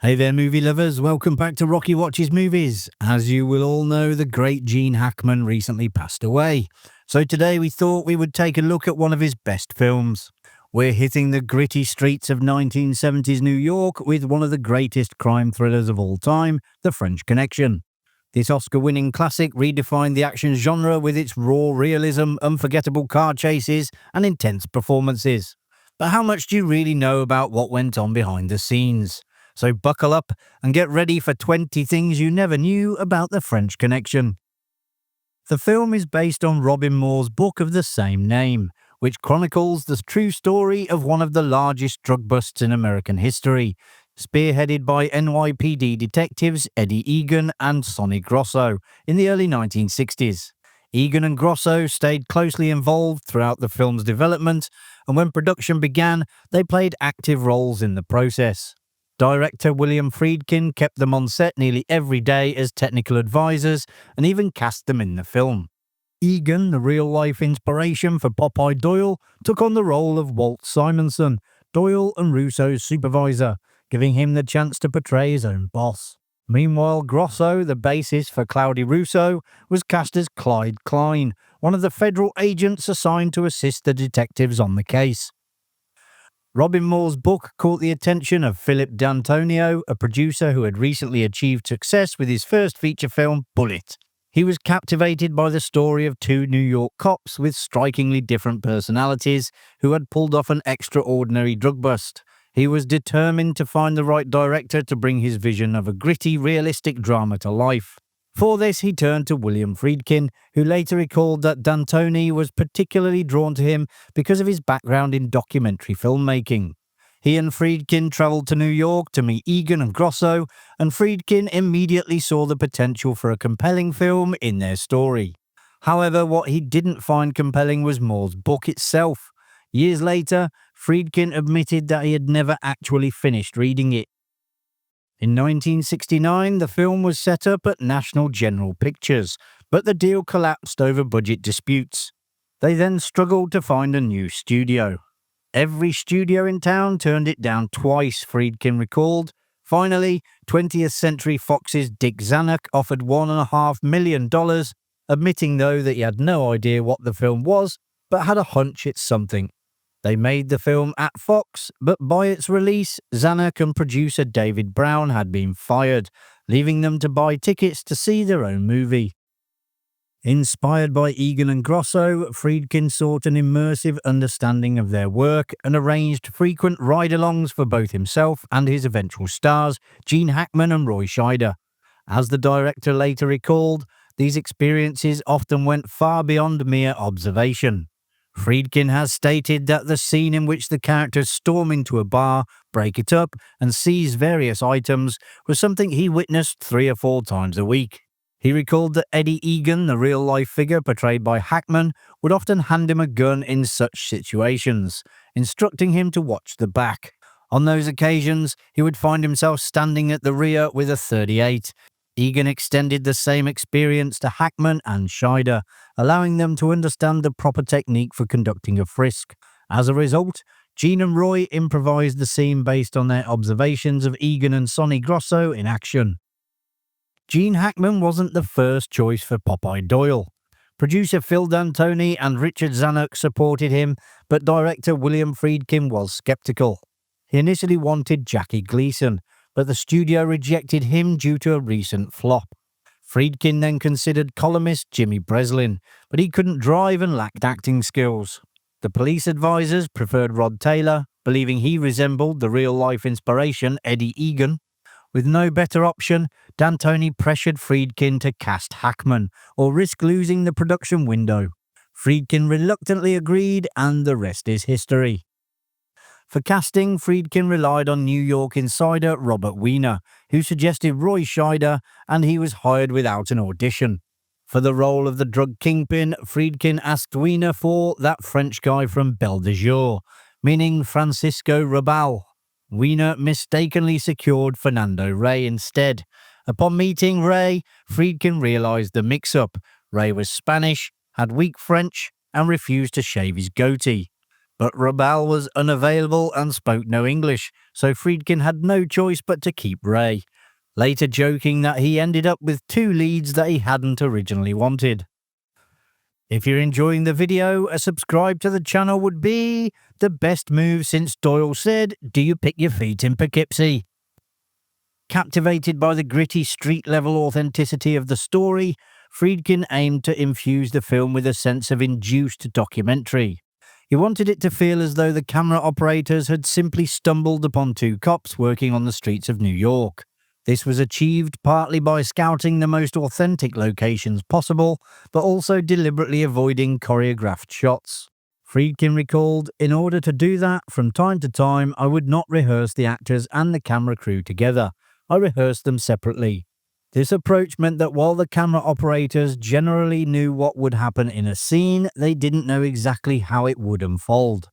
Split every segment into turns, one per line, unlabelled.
Hey there, movie lovers. Welcome back to Rocky Watches Movies. As you will all know, the great Gene Hackman recently passed away. So today we thought we would take a look at one of his best films. We're hitting the gritty streets of 1970s New York with one of the greatest crime thrillers of all time, The French Connection. This Oscar-winning classic redefined the action genre with its raw realism, unforgettable car chases, and intense performances. But how much do you really know about what went on behind the scenes? So buckle up and get ready for 20 things you never knew about The French Connection. The film is based on Robin Moore's book of the same name, which chronicles the true story of one of the largest drug busts in American history, spearheaded by NYPD detectives Eddie Egan and Sonny Grosso in the early 1960s. Egan and Grosso stayed closely involved throughout the film's development, and when production began, they played active roles in the process. Director William Friedkin kept them on set nearly every day as technical advisors and even cast them in the film. Egan, the real-life inspiration for Popeye Doyle, took on the role of Walt Simonson, Doyle and Russo's supervisor, giving him the chance to portray his own boss. Meanwhile, Grosso, the bassist for Cloudy Russo, was cast as Clyde Klein, one of the federal agents assigned to assist the detectives on the case. Robin Moore's book caught the attention of Philip D'Antonio, a producer who had recently achieved success with his first feature film, Bullitt. He was captivated by the story of two New York cops with strikingly different personalities who had pulled off an extraordinary drug bust. He was determined to find the right director to bring his vision of a gritty, realistic drama to life. For this, he turned to William Friedkin, who later recalled that D'Antoni was particularly drawn to him because of his background in documentary filmmaking. He and Friedkin traveled to New York to meet Egan and Grosso, and Friedkin immediately saw the potential for a compelling film in their story. However, what he didn't find compelling was Moore's book itself. Years later, Friedkin admitted that he had never actually finished reading it. In 1969, the film was set up at National General Pictures, but the deal collapsed over budget disputes. They then struggled to find a new studio. Every studio in town turned it down twice, Friedkin recalled. Finally, 20th Century Fox's Dick Zanuck offered $1.5 million, admitting though that he had no idea what the film was, but had a hunch it's something. They made the film at Fox, but by its release, Zanuck and producer David Brown had been fired, leaving them to buy tickets to see their own movie. Inspired by Egan and Grosso, Friedkin sought an immersive understanding of their work and arranged frequent ride-alongs for both himself and his eventual stars, Gene Hackman and Roy Scheider. As the director later recalled, these experiences often went far beyond mere observation. Friedkin has stated that the scene in which the characters storm into a bar, break it up, and seize various items was something he witnessed 3 or 4 times a week. He recalled that Eddie Egan, the real-life figure portrayed by Hackman, would often hand him a gun in such situations, instructing him to watch the back. On those occasions, he would find himself standing at the rear with a .38. Egan extended the same experience to Hackman and Scheider, allowing them to understand the proper technique for conducting a frisk. As a result, Gene and Roy improvised the scene based on their observations of Egan and Sonny Grosso in action. Gene Hackman wasn't the first choice for Popeye Doyle. Producer Phil D'Antoni and Richard Zanuck supported him, but director William Friedkin was skeptical. He initially wanted Jackie Gleason, but the studio rejected him due to a recent flop. Friedkin then considered columnist Jimmy Breslin, but he couldn't drive and lacked acting skills. The police advisors preferred Rod Taylor, believing he resembled the real-life inspiration Eddie Egan. With no better option, D'Antoni pressured Friedkin to cast Hackman, or risk losing the production window. Friedkin reluctantly agreed, and the rest is history. For casting, Friedkin relied on New York insider Robert Wiener, who suggested Roy Scheider, and he was hired without an audition. For the role of the drug kingpin, Friedkin asked Wiener for that French guy from Belle de Jour, meaning Francisco Rabal. Wiener mistakenly secured Fernando Rey instead. Upon meeting Rey, Friedkin realized the mix-up. Rey was Spanish, had weak French, and refused to shave his goatee. But Rabal was unavailable and spoke no English, so Friedkin had no choice but to keep Ray, later joking that he ended up with two leads that he hadn't originally wanted. If you're enjoying the video, a subscribe to the channel would be the best move since Doyle said, "Do you pick your feet in Poughkeepsie?" Captivated by the gritty street-level authenticity of the story, Friedkin aimed to infuse the film with a sense of induced documentary. He wanted it to feel as though the camera operators had simply stumbled upon two cops working on the streets of New York. This was achieved partly by scouting the most authentic locations possible, but also deliberately avoiding choreographed shots. Friedkin recalled, "In order to do that, from time to time, I would not rehearse the actors and the camera crew together. I rehearsed them separately. This approach meant that while the camera operators generally knew what would happen in a scene, they didn't know exactly how it would unfold."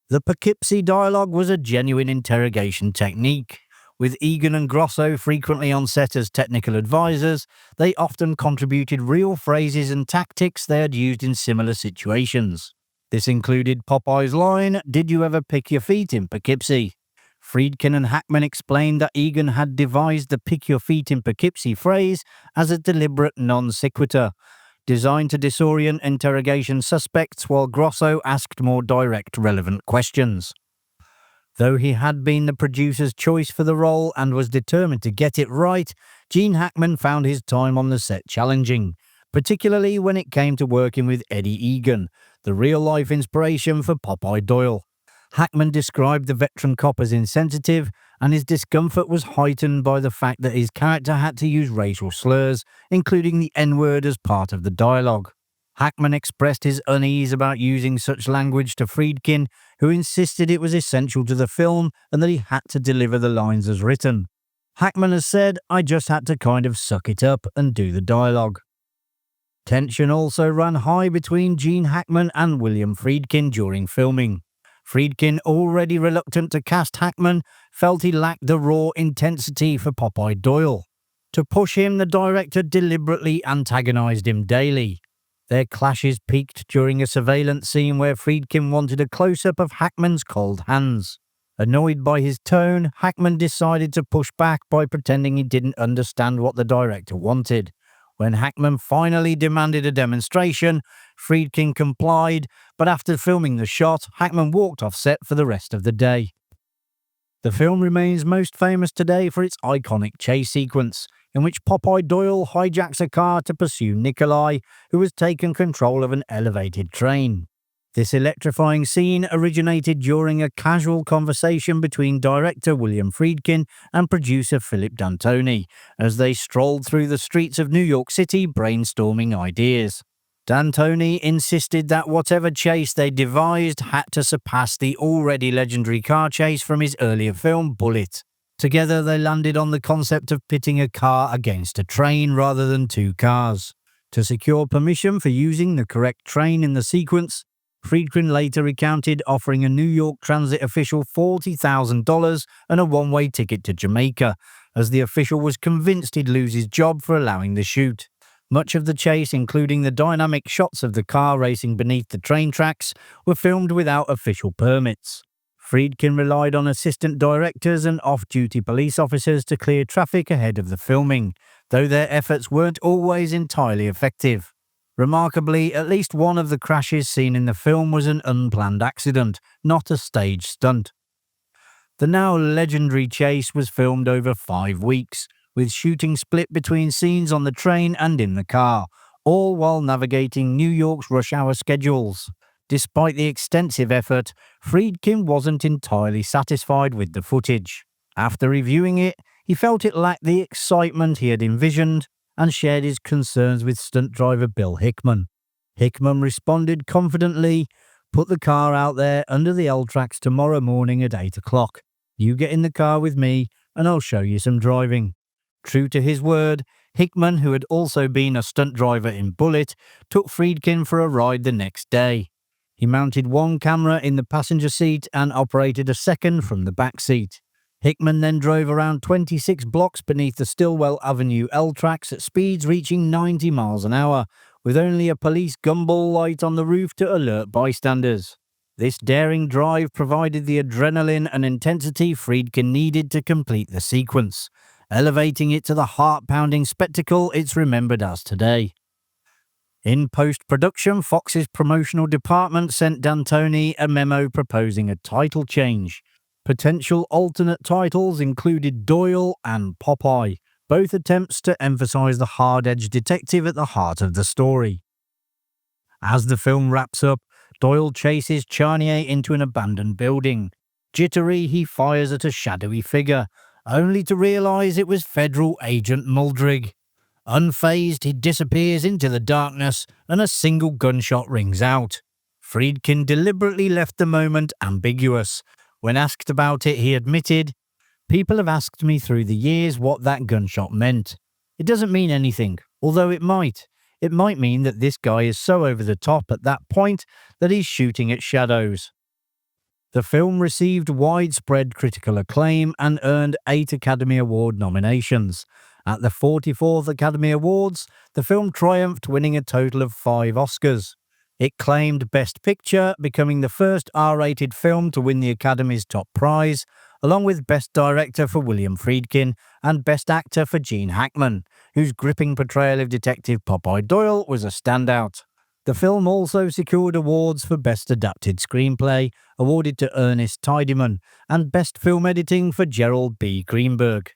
The Poughkeepsie dialogue was a genuine interrogation technique. With Egan and Grosso frequently on set as technical advisors, they often contributed real phrases and tactics they had used in similar situations. This included Popeye's line, "Did you ever pick your feet in Poughkeepsie?" Friedkin and Hackman explained that Egan had devised the "pick your feet in Poughkeepsie" phrase as a deliberate non sequitur, designed to disorient interrogation suspects while Grosso asked more direct, relevant questions. Though he had been the producer's choice for the role and was determined to get it right, Gene Hackman found his time on the set challenging, particularly when it came to working with Eddie Egan, the real-life inspiration for Popeye Doyle. Hackman described the veteran cop as insensitive, and his discomfort was heightened by the fact that his character had to use racial slurs, including the N-word, as part of the dialogue. Hackman expressed his unease about using such language to Friedkin, who insisted it was essential to the film and that he had to deliver the lines as written. Hackman has said, "I just had to kind of suck it up and do the dialogue." Tension also ran high between Gene Hackman and William Friedkin during filming. Friedkin, already reluctant to cast Hackman, felt he lacked the raw intensity for Popeye Doyle. To push him, the director deliberately antagonized him daily. Their clashes peaked during a surveillance scene where Friedkin wanted a close-up of Hackman's cold hands. Annoyed by his tone, Hackman decided to push back by pretending he didn't understand what the director wanted. When Hackman finally demanded a demonstration, Friedkin complied, but after filming the shot, Hackman walked off set for the rest of the day. The film remains most famous today for its iconic chase sequence, in which Popeye Doyle hijacks a car to pursue Nikolai, who has taken control of an elevated train. This electrifying scene originated during a casual conversation between director William Friedkin and producer Philip D'Antoni, as they strolled through the streets of New York City brainstorming ideas. D'Antoni insisted that whatever chase they devised had to surpass the already legendary car chase from his earlier film Bullitt. Together they landed on the concept of pitting a car against a train rather than two cars. To secure permission for using the correct train in the sequence, Friedkin later recounted offering a New York Transit official $40,000 and a one-way ticket to Jamaica, as the official was convinced he'd lose his job for allowing the shoot. Much of the chase, including the dynamic shots of the car racing beneath the train tracks, were filmed without official permits. Friedkin relied on assistant directors and off-duty police officers to clear traffic ahead of the filming, though their efforts weren't always entirely effective. Remarkably, at least one of the crashes seen in the film was an unplanned accident, not a staged stunt. The now legendary chase was filmed over 5 weeks, with shooting split between scenes on the train and in the car, all while navigating New York's rush hour schedules. Despite the extensive effort, Friedkin wasn't entirely satisfied with the footage. After reviewing it, he felt it lacked the excitement he had envisioned and shared his concerns with stunt driver Bill Hickman. Hickman responded confidently, "Put the car out there under the L tracks tomorrow morning at 8 o'clock. You get in the car with me and I'll show you some driving." True to his word, Hickman, who had also been a stunt driver in Bullitt, took Friedkin for a ride the next day. He mounted one camera in the passenger seat and operated a second from the back seat. Hickman then drove around 26 blocks beneath the Stillwell Avenue L tracks at speeds reaching 90 miles an hour, with only a police gumball light on the roof to alert bystanders. This daring drive provided the adrenaline and intensity Friedkin needed to complete the sequence, elevating it to the heart-pounding spectacle it's remembered as today. In post-production, Fox's promotional department sent D'Antoni a memo proposing a title change. Potential alternate titles included Doyle and Popeye, both attempts to emphasize the hard-edged detective at the heart of the story. As the film wraps up, Doyle chases Charnier into an abandoned building. Jittery, he fires at a shadowy figure, only to realize it was Federal Agent Muldrig. Unfazed, he disappears into the darkness and a single gunshot rings out. Friedkin deliberately left the moment ambiguous. When asked about it, he admitted, "People have asked me through the years what that gunshot meant. It doesn't mean anything, although it might. It might mean that this guy is so over the top at that point that he's shooting at shadows." The film received widespread critical acclaim and earned 8 Academy Award nominations. At the 44th Academy Awards, the film triumphed, winning a total of 5 Oscars. It claimed Best Picture, becoming the first R-rated film to win the Academy's top prize, along with Best Director for William Friedkin and Best Actor for Gene Hackman, whose gripping portrayal of Detective Popeye Doyle was a standout. The film also secured awards for Best Adapted Screenplay, awarded to Ernest Tidyman, and Best Film Editing for Gerald B. Greenberg.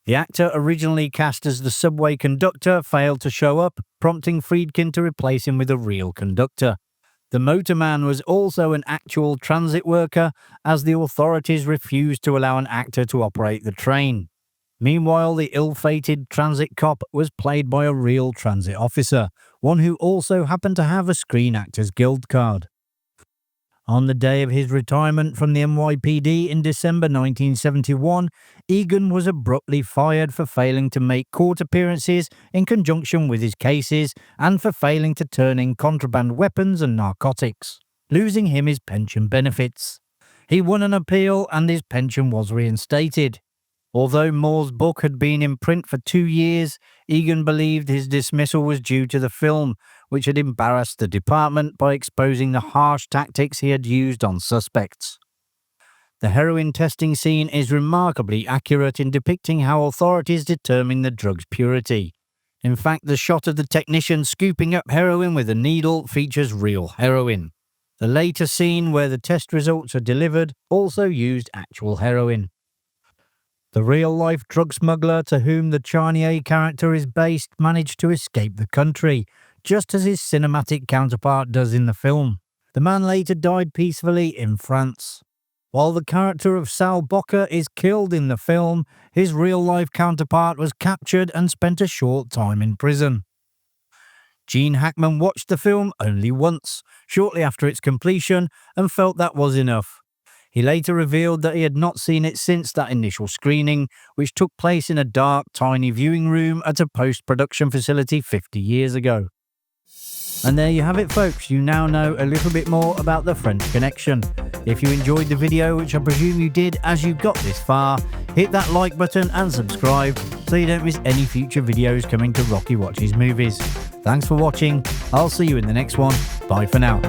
The actor originally cast as the subway conductor failed to show up, prompting Friedkin to replace him with a real conductor. The motorman was also an actual transit worker, as the authorities refused to allow an actor to operate the train. Meanwhile, the ill-fated transit cop was played by a real transit officer, one who also happened to have a Screen Actors Guild card. On the day of his retirement from the NYPD in December 1971, Egan was abruptly fired for failing to make court appearances in conjunction with his cases and for failing to turn in contraband weapons and narcotics, losing him his pension benefits. He won an appeal and his pension was reinstated. Although Moore's book had been in print for 2 years, Egan believed his dismissal was due to the film, which had embarrassed the department by exposing the harsh tactics he had used on suspects. The heroin testing scene is remarkably accurate in depicting how authorities determine the drug's purity. In fact, the shot of the technician scooping up heroin with a needle features real heroin. The later scene where the test results are delivered also used actual heroin. The real-life drug smuggler to whom the Charnier character is based managed to escape the country, just as his cinematic counterpart does in the film. The man later died peacefully in France. While the character of Sal Bocker is killed in the film, his real-life counterpart was captured and spent a short time in prison. Gene Hackman watched the film only once, shortly after its completion, and felt that was enough. He later revealed that he had not seen it since that initial screening, which took place in a dark, tiny viewing room at a post-production facility 50 years ago. And there you have it, folks. You now know a little bit more about The French Connection. If you enjoyed the video, which I presume you did as you got this far, hit that like button and subscribe so you don't miss any future videos coming to Rocky Watches Movies. Thanks for watching. I'll see you in the next one. Bye for now.